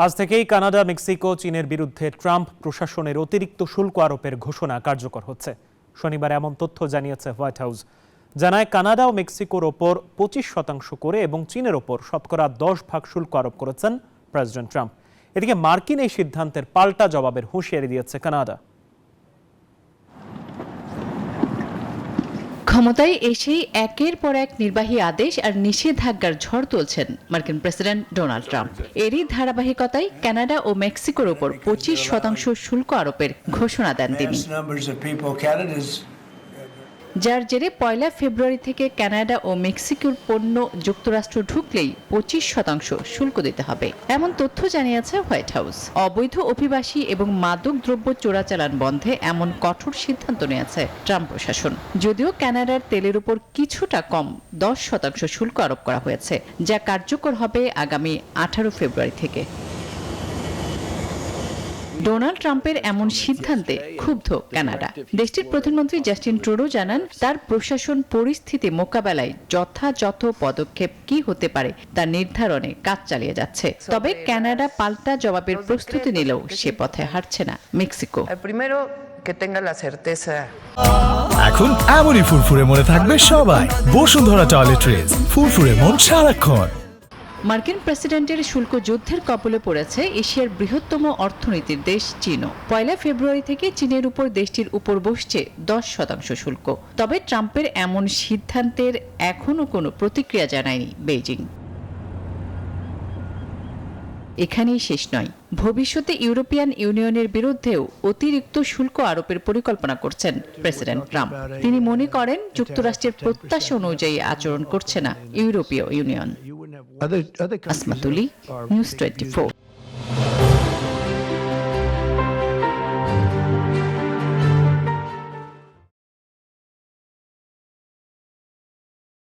আজ থেকেই Canada, Mexico, চীনের বিরুদ্ধে ট্রাম্প প্রশাসনের অতিরিক্ত শুল্ক আরোপের ঘোষণা কার্যকর হচ্ছে। শনিবার এমন তথ্য জানিয়েছে হোয়াইট হাউস। জানায় কানাডা ও মেক্সিকোর ওপর 25% করে এবং চীনের ওপর শতকরা 10% শুল্ক আরোপ করেছেন প্রেসিডেন্ট ট্রাম্প। এদিকে মার্কিন এই সিদ্ধান্তের পাল্টা জবাবের হুঁশিয়ারি দিয়েছে কানাডা। ক্ষমতায় এসেই একের পর এক নির্বাহী আদেশ আর নিষেধাজ্ঞার ঝড় তুলছেন মার্কিন প্রেসিডেন্ট ডোনাল্ড ট্রাম্প। এরই ধারাবাহিকতায় কানাডা ও মেক্সিকোর উপর 25% শুল্ক আরোপের ঘোষণা দেন তিনি, যার জেরে 1 ফেব্রুয়ারি থেকে কানাডা ও মেক্সিকোর পণ্য যুক্তরাষ্ট্র ঢুকলেই 25% শুল্ক দিতে হবে, এমন তথ্য জানিয়েছে হোয়াইট হাউস। অবৈধ অভিবাসী এবং মাদক দ্রব্য চোরাচালান বন্ধে এমন কঠোর সিদ্ধান্ত নিয়েছে ট্রাম্প প্রশাসন। যদিও কানাডার তেলের উপর কিছুটা কম 10% শুল্ক আরোপ করা হয়েছে, যা কার্যকর হবে আগামী 18 ফেব্রুয়ারি থেকে। ডোনাল্ড ট্রাম্পের এমন সিদ্ধান্তে ক্ষুব্ধ কানাডা। দেশটির প্রধানমন্ত্রী জাস্টিন ট্রুডো জানান, তার প্রশাসন পরিস্থিতি মোকাবেলায় যথাযথ পদক্ষেপ কি হতে পারে তা নির্ধারণে কাজ চালিয়ে যাচ্ছে। তবে কানাডা পাল্টা জবাবের প্রস্তুতি নিলেও সে পথে হাঁটছে না মেক্সিকো। এখন এমনই ফুরফুরে মনে থাকবে সবাই। বসুন্ধরা টয়লেট্রিজ, ফুরফুরে মন সারাক্ষণ। মার্কিন প্রেসিডেন্টের শুল্ক যুদ্ধের কবলে পড়েছে এশিয়ার বৃহত্তম অর্থনীতির দেশ চীনও। 1 ফেব্রুয়ারি থেকে চীনের উপর দেশটির উপর বসছে 10% শুল্ক। তবে ট্রাম্পের এমন সিদ্ধান্তের এখনো কোনো প্রতিক্রিয়া জানায়নি বেইজিং। এখানেই শেষ নয়, ভবিষ্যতে ইউরোপিয়ান ইউনিয়নের বিরুদ্ধেও অতিরিক্ত শুল্ক আরোপের পরিকল্পনা করছেন প্রেসিডেন্ট ট্রাম্প। তিনি মনে করেন যুক্তরাষ্ট্রের প্রত্যাশা অনুযায়ী আচরণ করছে না ইউরোপীয় ইউনিয়ন। আসমাতুলি, নিউজ 24।